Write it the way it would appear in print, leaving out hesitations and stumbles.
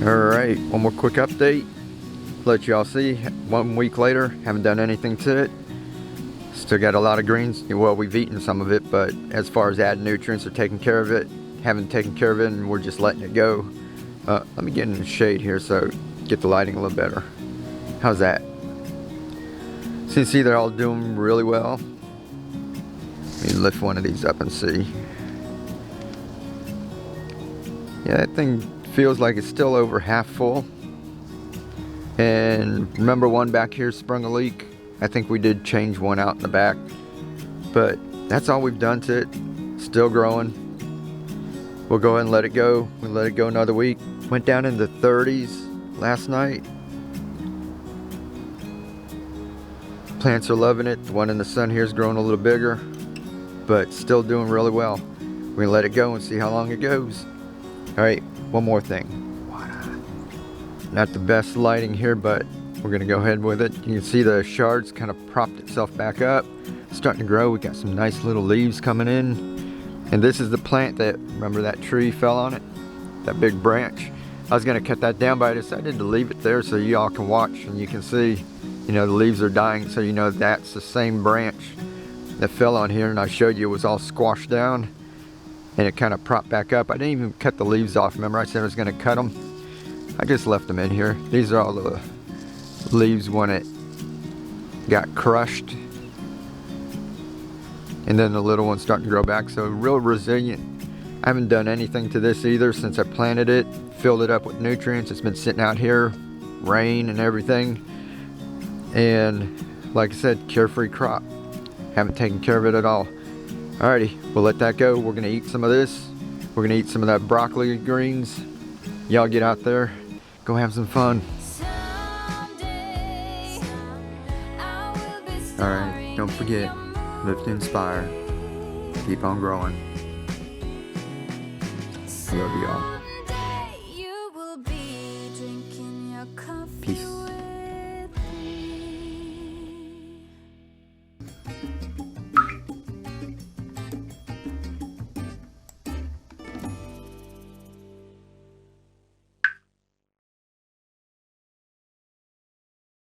Alright, one more quick update. Let y'all see, 1 week later, haven't done anything to it. Still got a lot of greens. Well, we've eaten some of it, but as far as adding nutrients or taking care of it, haven't taken care of it, and we're just letting it go. Let me get in the shade here so get the lighting a little better. How's that? So you can see they're all doing really well. Let me lift one of these up and see. Yeah, that thing feels like it's still over half full. And remember, one back here sprung a leak. I think we did change one out in the back, but that's all we've done to it. Still growing. We'll go ahead and let it go. We'll let it go another week. Went down in the 30s last night. Plants are loving it. The one in the sun here is growing a little bigger, but still doing really well. We're gonna let it go and see how long it goes. All right, one more thing. Not the best lighting here, but we're gonna go ahead with it. You can see the Chard's kind of propped itself back up, starting to grow. We got some nice little leaves coming in. And this is the plant that, remember that tree fell on it? That big branch. I was gonna cut that down, but I decided to leave it there so y'all can watch and you can see, you know, the leaves are dying, so you know that's the same branch that fell on here, and I showed you it was all squashed down and it kind of propped back up. I didn't even cut the leaves off. Remember I said I was gonna cut them? I just left them in here. These are all the leaves when it got crushed. And then the little one's starting to grow back, so real resilient. I haven't done anything to this either since I planted it, filled it up with nutrients. It's been sitting out here, rain and everything. And like I said, carefree crop. Haven't taken care of it at all. Alrighty, we'll let that go. We're gonna eat some of this. We're gonna eat some of that broccoli greens. Y'all get out there, go have some fun. Alright, don't forget, live to inspire. Keep on growing. I love y'all.